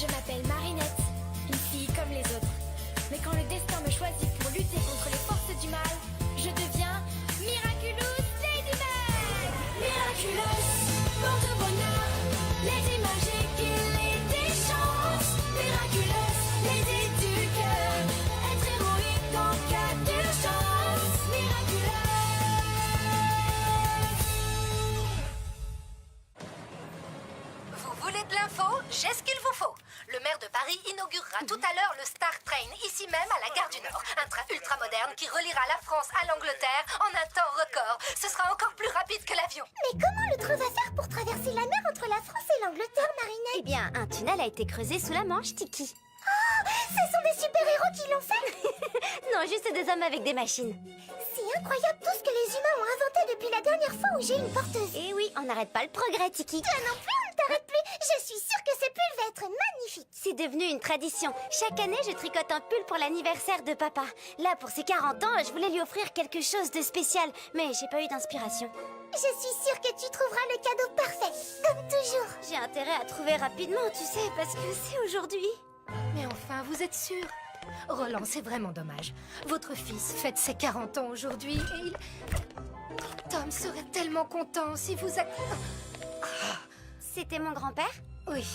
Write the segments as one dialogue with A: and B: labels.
A: Je m'appelle Marinette, une fille comme les autres. Mais quand le destin me choisit pour lutter contre les forces du mal, je deviens Miraculous Ladybug. Miraculous, porte bonheur, Lady magique et Lady chance. Miraculous, Lady du cœur, être héroïque en cas d'urgence. Miraculous.
B: Vous voulez de l'info? J'ai ce qu'il vous faut. Le maire de Paris inaugurera tout à l'heure le Star Train, ici même à la gare du Nord. Un train ultra moderne qui reliera la France à l'Angleterre en un temps record. Ce sera encore plus rapide que l'avion.
C: Mais comment le train va faire pour traverser la mer entre la France et l'Angleterre, Marinette?
D: Eh bien, un tunnel a été creusé sous la Manche, Tiki.
C: Oh, ce sont des super-héros qui l'ont fait?
D: Non, juste des hommes avec des machines.
C: C'est incroyable tout ce que les humains ont inventé depuis la dernière fois où j'ai une porteuse.
D: Et oui, on n'arrête pas le progrès, Tiki.
C: Toi non plus, on ne t'arrête plus. Je suis sûre que ce pull va être magnifique.
D: C'est devenu une tradition. Chaque année, je tricote un pull pour l'anniversaire de papa. Là, pour ses 40 ans, je voulais lui offrir quelque chose de spécial, mais j'ai pas eu d'inspiration.
C: Je suis sûre que tu trouveras le cadeau parfait, comme toujours.
D: J'ai intérêt à trouver rapidement, tu sais, parce que c'est aujourd'hui.
B: Mais enfin, vous êtes sûr? Roland, c'est vraiment dommage. Votre fils fête ses 40 ans aujourd'hui et il... Tom serait tellement content si vous...
D: C'était mon grand-père?
B: Oui,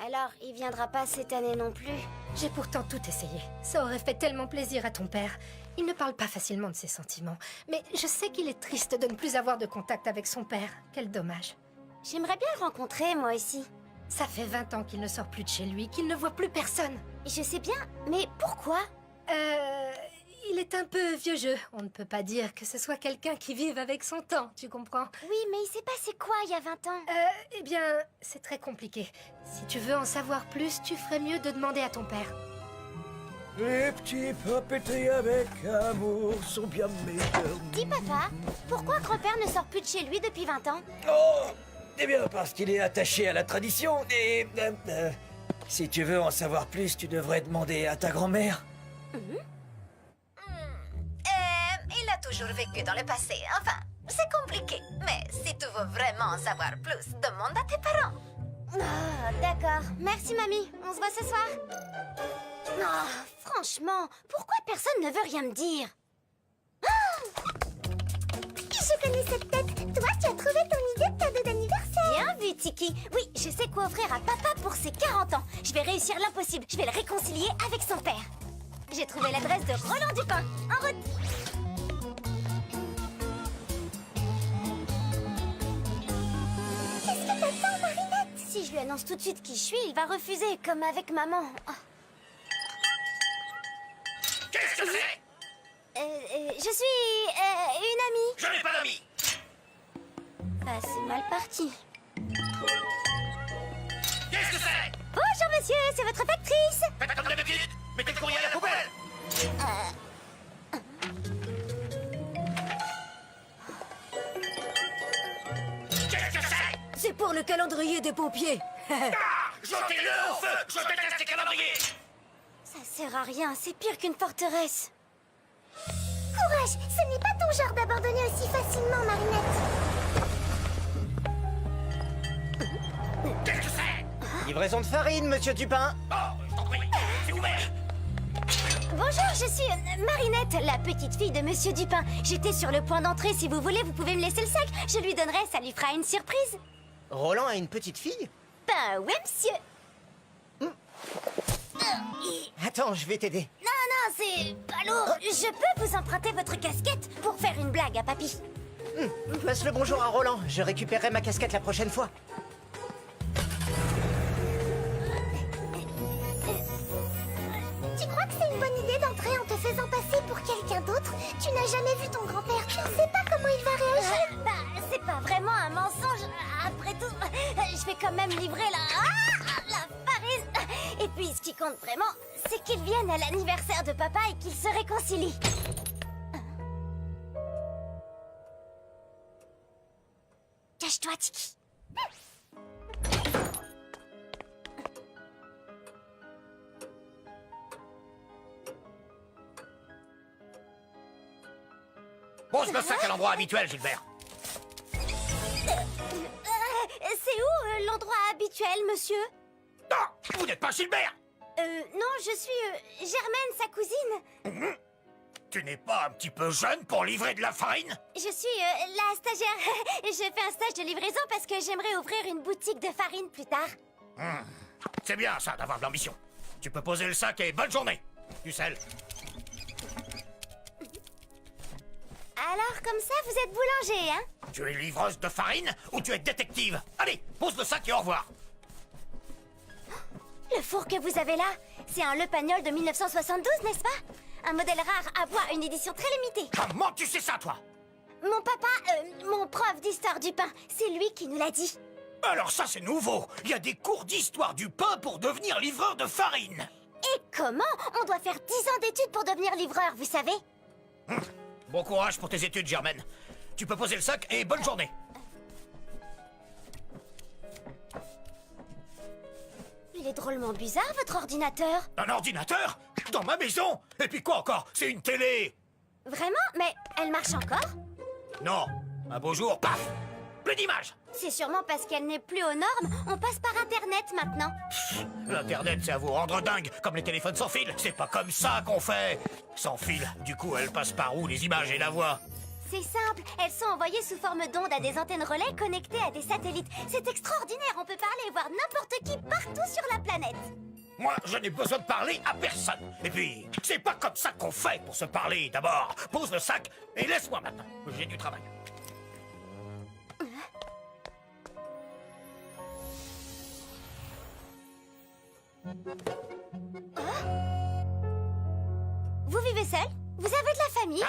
D: Alors, il viendra pas cette année non plus.
B: j'ai pourtant tout essayé. Ça aurait fait tellement plaisir à ton père. Il ne parle pas facilement de ses sentiments. Mais je sais qu'il est triste de ne plus avoir de contact avec son père. Quel dommage.
D: J'aimerais bien le rencontrer, moi aussi.
B: Ça fait 20 ans qu'il ne sort plus de chez lui, qu'il ne voit plus personne.
D: Je sais bien, mais pourquoi?
B: Il est un peu vieux jeu. On ne peut pas dire que ce soit quelqu'un qui vive avec son temps, tu comprends?
D: Oui, mais il s'est passé quoi il y a 20 ans?
B: Eh bien, c'est très compliqué. Si tu veux en savoir plus, tu ferais mieux de demander à ton père.
E: Les petits papeteries avec amour sont bien meilleurs.
D: Dis papa, pourquoi grand-père ne sort plus de chez lui depuis 20 ans?
E: Oh, eh bien, parce qu'il est attaché à la tradition. Et si tu veux en savoir plus, tu devrais demander à ta grand-mère.
B: Il a toujours vécu dans le passé. Enfin, c'est compliqué. Mais si tu veux vraiment en savoir plus, demande à tes parents.
D: Ah, d'accord. Merci, mamie. On se voit ce soir. Oh, franchement, pourquoi personne ne veut rien me dire?
C: Je connais cette tête. Toi, tu as trouvé ton idée de cadeau d'anniversaire.
D: Bien vu, Tiki. Oui, je sais quoi offrir à papa pour ses 40 ans. Je vais réussir l'impossible. Je vais le réconcilier avec son père. J'ai trouvé l'adresse de Roland Dupin. En route.
C: Qu'est-ce que t'attends, Marinette?
D: Si je lui annonce tout de suite qui je suis, il va refuser, comme avec maman. Oh.
F: Qu'est-ce que c'est?
D: Je suis une amie.
F: Je n'ai pas d'amis.
D: Ah, c'est mal parti.
F: Qu'est-ce que c'est?
D: Bonjour monsieur, c'est votre factrice.
F: Faites comme d'habitude. Mettez le courrier à la poubelle. Qu'est-ce que c'est?
B: C'est pour le calendrier des pompiers.
F: Ah! Jetez-le au feu. Je déteste les calendriers.
D: Ça sert à rien, c'est pire qu'une forteresse.
C: Courage, ce n'est pas ton genre d'abandonner aussi facilement, Marinette.
F: Qu'est-ce que c'est?
E: Livraison de farine, monsieur Dupin.
F: Oh, je t'en prie. C'est ouvert.
D: Bonjour, je suis Marinette, la petite fille de monsieur Dupin. J'étais sur le point d'entrer, si vous voulez, vous pouvez me laisser le sac. Je lui donnerai, ça lui fera une surprise.
E: Roland a une petite fille?
D: Ben ouais, monsieur.
E: Attends, je vais t'aider.
D: Non, c'est pas lourd. Je peux vous emprunter votre casquette pour faire une blague à papy.
E: Passe le bonjour à Roland. Je récupérerai ma casquette la prochaine fois.
C: Tu crois que c'est une bonne idée d'entrer en te faisant passer pour quelqu'un d'autre? Tu n'as jamais vu ton grand-père. Tu ne sais pas comment il va réagir.
D: Bah, c'est pas vraiment un mensonge. Après tout, je vais quand même livrer la farine. Et puis, ce qui compte vraiment, c'est qu'ils viennent à l'anniversaire de papa et qu'ils se réconcilient. Cache-toi, Tiki.
F: Pose le sac à l'endroit habituel, Gilbert.
D: C'est où l'endroit habituel, monsieur?
F: Non, vous n'êtes pas Gilbert.
D: Non, je suis Germaine, sa cousine.
F: Tu n'es pas un petit peu jeune pour livrer de la farine?
D: Je suis la stagiaire. Je fais un stage de livraison parce que j'aimerais ouvrir une boutique de farine plus tard.
F: C'est bien ça d'avoir de l'ambition. Tu peux poser le sac et bonne journée. Du sel.
D: Alors, comme ça, vous êtes boulanger, hein?
F: Tu es livreuse de farine ou tu es détective? Allez, pose le sac et au revoir.
D: Le four que vous avez là, c'est un Le Pagnol de 1972, n'est-ce pas? Un modèle rare à bois, une édition très limitée.
F: Comment tu sais ça, toi?
D: Mon papa, mon prof d'histoire du pain, c'est lui qui nous l'a dit.
F: Alors ça, c'est nouveau. Il y a des cours d'histoire du pain pour devenir livreur de farine.
D: Et comment? On doit faire 10 ans d'études pour devenir livreur, vous savez?
F: Bon courage pour tes études, Germaine. Tu peux poser le sac et bonne journée.
D: Il est drôlement bizarre, votre ordinateur.
F: Un ordinateur? Dans ma maison? Et puis quoi encore? C'est une télé.
D: Vraiment? Mais elle marche encore?
F: Non. Un beau jour, paf! Plus d'images.
D: C'est sûrement parce qu'elle n'est plus aux normes. On passe par Internet maintenant.
F: L'Internet, c'est à vous rendre dingue, comme les téléphones sans fil. C'est pas comme ça qu'on fait. Sans fil, du coup, elles passent par où, les images et la voix?
D: C'est simple, elles sont envoyées sous forme d'ondes à des antennes relais connectées à des satellites. C'est extraordinaire, on peut parler et voir n'importe qui partout sur la planète.
F: Moi, je n'ai besoin de parler à personne. Et puis, c'est pas comme ça qu'on fait pour se parler. D'abord, pose le sac et laisse-moi maintenant. J'ai du travail.
D: Vous vivez seul? Vous avez de la famille?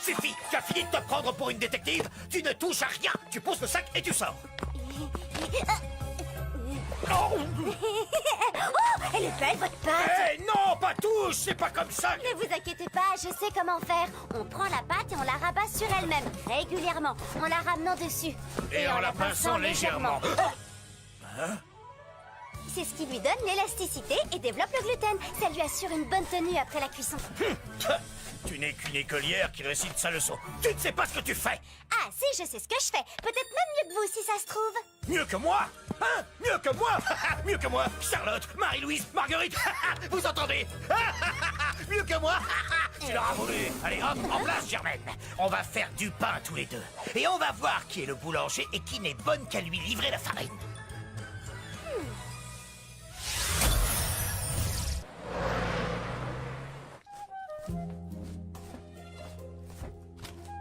F: Suffit, tu as fini de te prendre pour une détective. Tu ne touches à rien. Tu poses le sac et tu sors.
D: Oh, elle est belle, votre pâte!
F: Eh non, pas touche, c'est pas comme ça.
D: Ne vous inquiétez pas, je sais comment faire. On prend la pâte et on la rabat sur elle-même, régulièrement, en la ramenant dessus.
F: Et en la pinçant légèrement.
D: C'est ce qui lui donne l'élasticité et développe le gluten. Ça lui assure une bonne tenue après la cuisson.
F: Tu n'es qu'une écolière qui récite sa leçon. Tu ne sais pas ce que tu fais.
D: Ah si, je sais ce que je fais. Peut-être même mieux que vous, si ça se trouve.
F: Mieux que moi? Hein? Mieux que moi? Mieux que moi? Charlotte, Marie-Louise, Marguerite, vous entendez? Mieux que moi? Tu l'auras voulu. Allez hop, en place, Germaine. On va faire du pain tous les deux. Et on va voir qui est le boulanger et qui n'est bonne qu'à lui livrer la farine.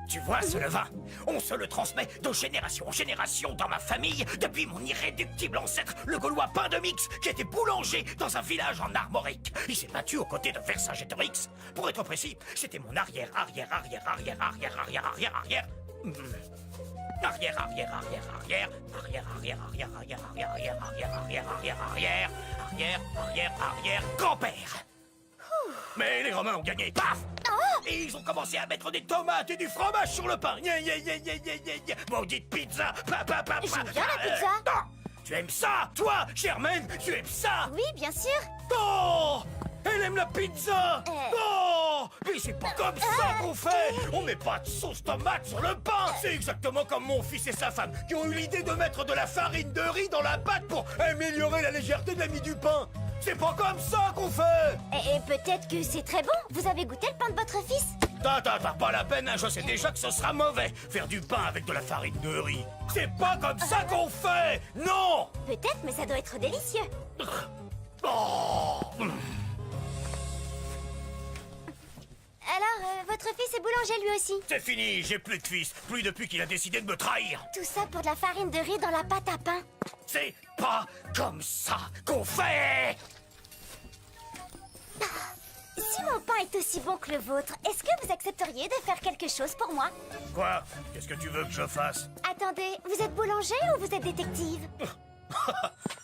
F: Tu vois ce levain? On se le transmet de génération en génération dans ma famille depuis mon irréductible ancêtre, le Gaulois Pain de Mix, qui était boulanger dans un village en Armorique. Il s'est battu aux côtés de Vercingétorix. Pour être précis, c'était mon arrière. Grand-père. Mais les Romains ont gagné, paf! Et ils ont commencé à mettre des tomates et du fromage sur le pain. Maudite pizza.
D: J'aime bien la pizza.
F: Non. Tu aimes ça, toi, Germaine? Tu aimes ça?
D: Oui, bien sûr.
F: Oh! Elle aime la pizza! Oh! Mais c'est pas comme ça qu'on fait! On met pas de sauce tomate sur le pain! C'est exactement comme mon fils et sa femme qui ont eu l'idée de mettre de la farine de riz dans la pâte pour améliorer la légèreté de la mie du pain! C'est pas comme ça qu'on fait!
D: Et peut-être que c'est très bon. Vous avez goûté le pain de votre fils?
F: T'as pas la peine, hein, je sais déjà que ce sera mauvais. Faire du pain avec de la farine de riz. C'est pas comme ça qu'on fait! Non!
D: Peut-être, mais ça doit être délicieux.
F: Oh!
D: Alors, votre fils est boulanger lui aussi?
F: C'est fini, j'ai plus de fils. Plus depuis qu'il a décidé de me trahir.
D: Tout ça pour de la farine de riz dans la pâte à pain.
F: C'est pas comme ça qu'on fait!
D: Si mon pain est aussi bon que le vôtre, est-ce que vous accepteriez de faire quelque chose pour moi?
F: Quoi? Qu'est-ce que tu veux que je fasse?
D: Attendez, vous êtes boulanger ou vous êtes détective?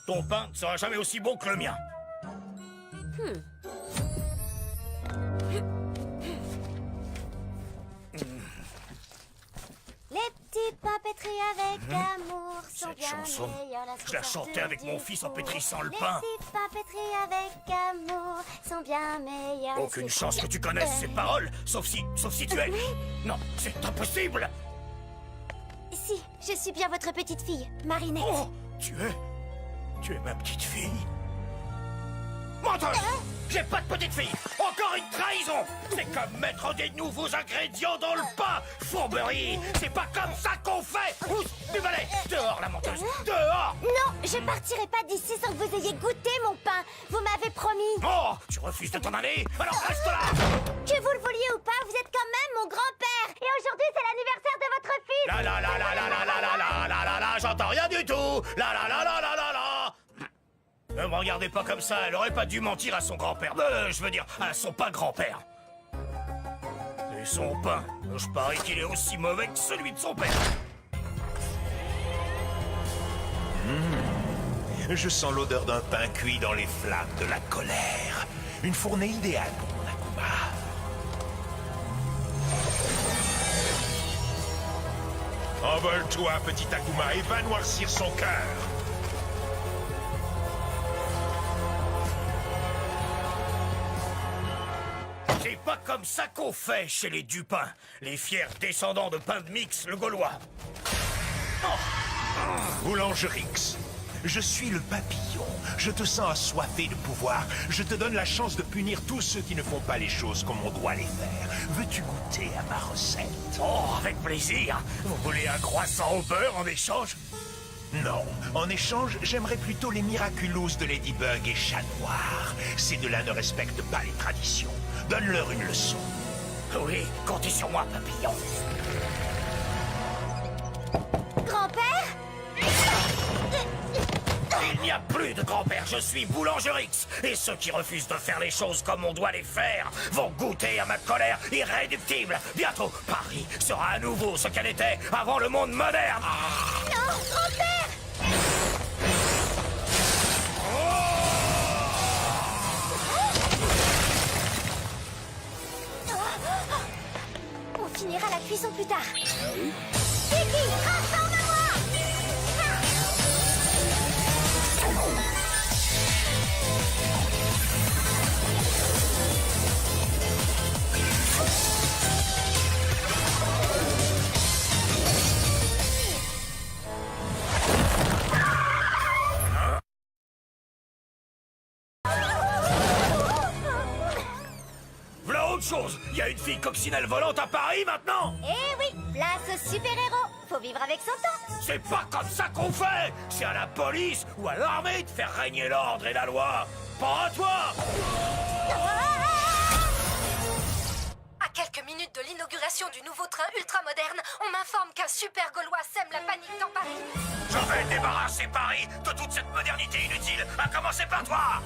F: Ton pain ne sera jamais aussi bon que le mien.
D: Les petits pains pétris avec amour sont
F: Cette
D: bien
F: chanson,
D: meilleurs.
F: je la chantais avec mon fils en pétrissant le pain.
D: Les petits pains pétris avec amour sont bien meilleurs.
F: Aucune chance que tu connaisses ces paroles, sauf si tu es... Non, c'est impossible!
D: Si, je suis bien votre petite fille, Marinette.
F: Oh, tu es ma petite fille? Menteuse! J'ai pas de petite fille! Encore une trahison! C'est comme mettre des nouveaux ingrédients dans le pain! Fourberie! C'est pas comme ça qu'on fait! Ouf, du balai! Dehors, la menteuse! Dehors!
D: Non, je partirai pas d'ici sans que vous ayez goûté mon pain. Vous m'avez promis.
F: Oh! Tu refuses de t'en aller? Alors reste là!
D: Que vous le vouliez ou pas, vous êtes quand même mon grand-père. Et aujourd'hui, c'est l'anniversaire de votre fils.
F: La la la la la la la la la la la la, j'entends rien du tout! La la la la la la la! Ne me regardez pas comme ça, elle aurait pas dû mentir à son grand-père. Je veux dire, à son pas grand-père. Et son pain, je parie qu'il est aussi mauvais que celui de son père.
G: Je sens l'odeur d'un pain cuit dans les flammes de la colère. Une fournée idéale pour mon Akuma. Envole-toi, petit Akuma, et va noircir son cœur.
F: C'est pas comme ça qu'on fait chez les Dupin, les fiers descendants de Pain de Mix, le Gaulois.
G: Boulangerix, je suis le papillon. Je te sens assoiffé de pouvoir. Je te donne la chance de punir tous ceux qui ne font pas les choses comme on doit les faire. Veux-tu goûter à ma recette?
F: Oh, avec plaisir. Vous voulez un croissant au beurre en échange?
G: Non. En échange, j'aimerais plutôt les Miraculous de Ladybug et Chat Noir. Ces deux-là ne respectent pas les traditions. Donne-leur une leçon.
F: Oui, comptez sur moi, papillon.
D: Grand-père?
F: Il n'y a plus de grand-père, je suis Boulangerix. Et ceux qui refusent de faire les choses comme on doit les faire vont goûter à ma colère irréductible. Bientôt, Paris sera à nouveau ce qu'elle était avant le monde moderne.
D: Non, grand-père! On finira la cuisson plus tard. Kiki, transforme-moi!
F: Voilà autre chose. Il y a une fille coccinelle volante à Paris maintenant.
D: Eh oui, place au super-héros. Faut vivre avec son temps.
F: C'est pas comme ça qu'on fait. C'est à la police ou à l'armée de faire régner l'ordre et la loi. Pas à toi.
B: À quelques minutes de l'inauguration du nouveau train ultramoderne, on m'informe qu'un super Gaulois sème la panique dans Paris.
F: Je vais débarrasser Paris de toute cette modernité inutile, à commencer par toi.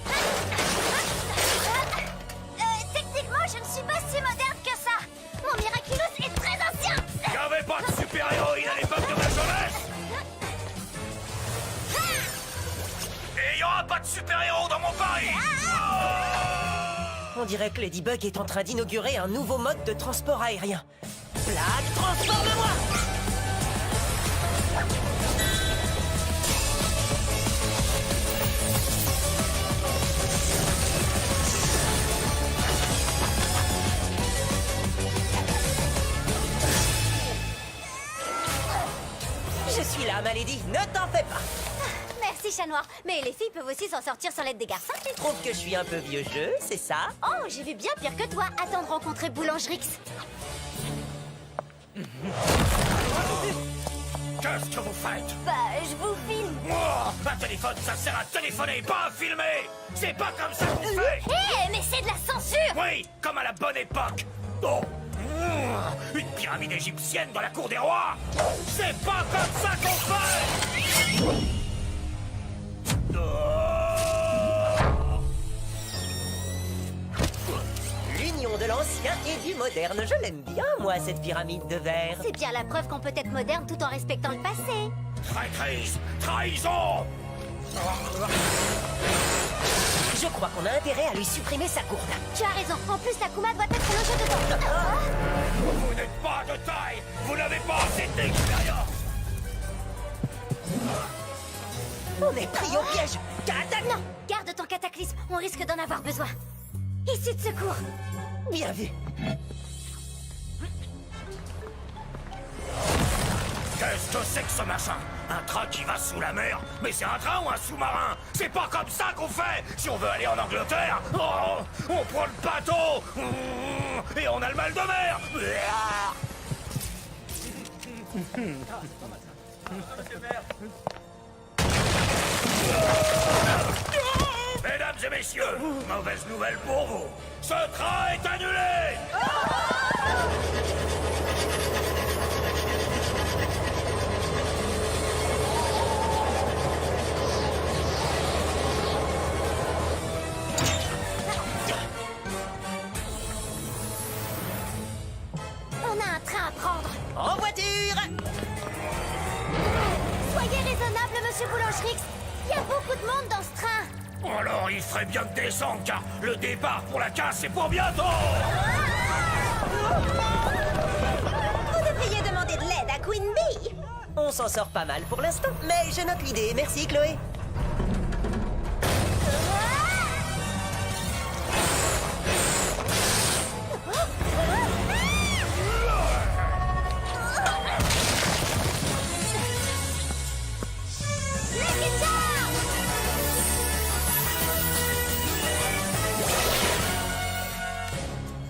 D: Techniquement, je ne suis pas si moderne que ça. Mon Miraculous est très ancien.
F: Il n'y avait pas de super-héroïne à l'époque de ma jeunesse. Et il n'y aura pas de super-héros dans mon Paris.
H: On dirait que Ladybug est en train d'inaugurer un nouveau mode de transport aérien. Blague, transforme-moi! Je suis là, ma lady, ne t'en fais pas.
D: Merci, Chat Noir. Mais les filles peuvent aussi s'en sortir sans l'aide des garçons.
H: Tu trouves que je suis un peu vieux jeu, c'est ça?
D: Oh, j'ai vu bien pire que toi. Attends de rencontrer Boulangerix.
F: Qu'est-ce que vous faites?
D: Bah, je vous filme.
F: Oh, un téléphone, ça sert à téléphoner, pas à filmer. C'est pas comme ça qu'on fait.
D: Hé, mais c'est de la censure.
F: Oui, comme à la bonne époque. Oh, une pyramide égyptienne dans la cour des rois. C'est pas comme ça qu'on fait.
H: L'union de l'ancien et du moderne, je l'aime bien, moi, cette pyramide de verre.
D: C'est bien la preuve qu'on peut être moderne tout en respectant le passé.
F: Traîtrise, trahison.
H: Je crois qu'on a intérêt à lui supprimer sa gourde.
D: Tu as raison. En plus, Takuma doit être logé dedans.
F: Vous n'êtes pas de taille. Vous n'avez pas assez d'expérience.
H: On est pris au piège.
D: Non, garde ton cataclysme. On risque d'en avoir besoin. Issue de secours.
H: Bien vu.
F: Qu'est-ce que c'est que ce machin? Un train qui va sous la mer? Mais c'est un train ou un sous-marin? C'est pas comme ça qu'on fait! Si on veut aller en Angleterre, on prend le bateau! Et on a le mal de mer! Mesdames et messieurs, mauvaise nouvelle pour vous. Ce train est annulé!
D: On a un train à prendre.
H: En voiture!
D: Soyez raisonnable, monsieur Boulangerix. Il y a beaucoup de monde dans ce train.
F: Alors il ferait bien de descendre car le départ pour la casse c'est pour bientôt!
D: Vous devriez demander de l'aide à Queen Bee.
H: On s'en sort pas mal pour l'instant, mais je note l'idée. Merci, Chloé.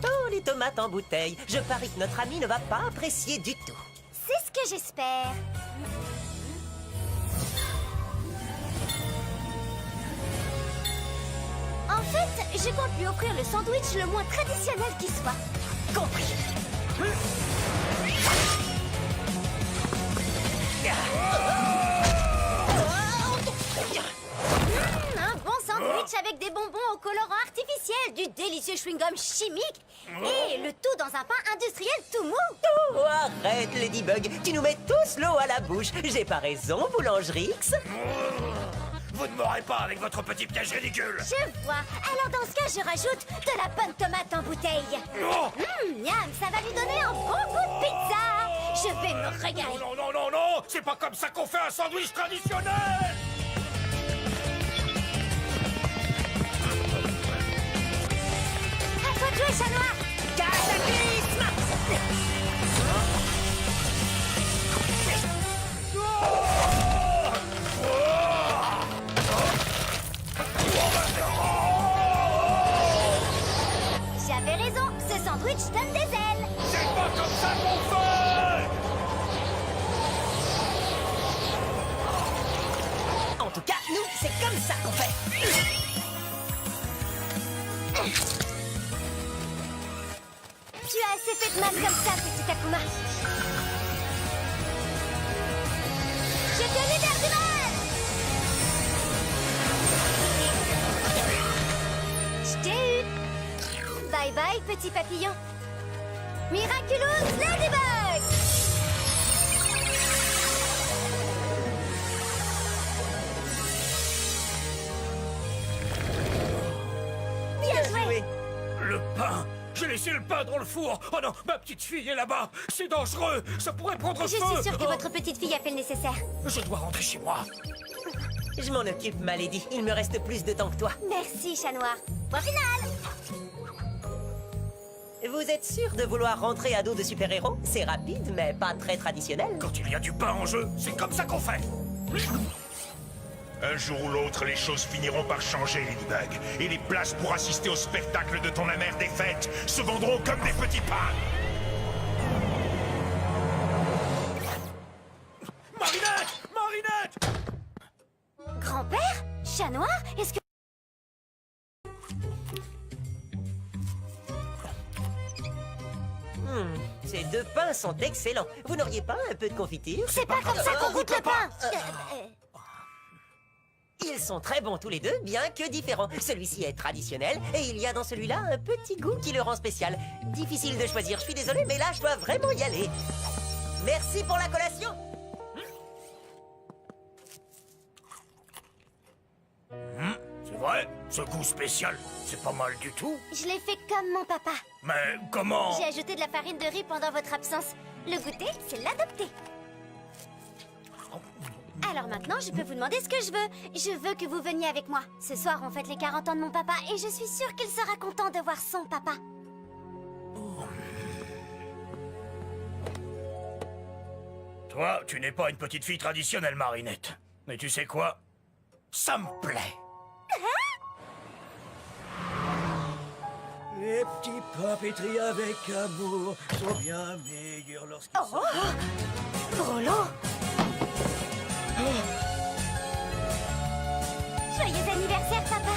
H: Oh, les tomates en bouteille. Je parie que notre ami ne va pas apprécier du tout.
D: C'est ce que j'espère. En fait, je compte lui offrir le sandwich le moins traditionnel qui soit.
H: Compris.
D: Un bon sandwich avec des bonbons au colorant artificiel, du délicieux chewing-gum chimique et le tout dans un pain industriel tout mou.
H: Oh, arrête, Ladybug. Tu nous mets tous l'eau à la bouche. J'ai pas raison, Boulangerix.
F: Vous ne m'aurez pas avec votre petit piège ridicule!
D: Je vois. Alors dans ce cas, je rajoute de la bonne tomate en bouteille. Miam, ça va lui donner un bon goût de pizza. Je vais me régaler.
F: Non, non, non, non! C'est pas comme ça qu'on fait un sandwich traditionnel!
D: À toi de jouer, chat noir.
H: Cataclysme!
D: J'avais raison, ce sandwich donne des ailes.
F: C'est pas comme ça qu'on fait!
H: En tout cas, nous, c'est comme ça qu'on fait.
D: Tu as assez fait de mal comme ça, petit Akuma. Je te libère du mal. Je t'ai eu. Bye bye, petit papillon. Miraculous Ladybug. Bien joué.
F: Le pain! J'ai laissé le pain dans le four! Oh non, ma petite fille est là-bas! C'est dangereux! Ça pourrait prendre
D: Je
F: feu!
D: suis sûre que
F: Oh,
D: votre petite fille a fait le nécessaire.
F: Je dois rentrer chez moi!
H: Je m'en occupe, ma lady. Il me reste plus de temps que toi.
D: Merci, chat noir. Point final.
H: Vous êtes sûr de vouloir rentrer à dos de super-héros? C'est rapide, mais pas très traditionnel.
F: Quand il y a du pain en jeu, c'est comme ça qu'on fait!
G: Un jour ou l'autre, les choses finiront par changer, Ladybug. Et les places pour assister au spectacle de ton amère défaite se vendront comme des petits pains.
F: Marinette! Marinette!
D: Grand-père? Chat noir? Est-ce que...
H: Ces deux pains sont excellents. Vous n'auriez pas un peu de confiture?
D: C'est pas comme ça qu'on goûte le pain.
H: Ils sont très bons tous les deux, bien que différents. Celui-ci est traditionnel, et il y a dans celui-là un petit goût qui le rend spécial. Difficile de choisir, je suis désolé, mais là, je dois vraiment y aller. Merci pour la collation.
F: C'est vrai, ce goût spécial, c'est pas mal du tout.
D: Je l'ai fait comme mon papa.
F: Mais comment?
D: J'ai ajouté de la farine de riz pendant votre absence. Le goûter, c'est l'adopter. Alors maintenant, je peux vous demander ce que je veux. Je veux que vous veniez avec moi. Ce soir, on fête les 40 ans de mon papa et je suis sûre qu'il sera content de voir son papa.
F: Toi, tu n'es pas une petite fille traditionnelle, Marinette. Mais tu sais quoi? Ça me plaît.
E: Les petits pains pétris avec amour sont bien meilleurs lorsqu'ils sont...
D: Roland! Joyeux anniversaire, papa!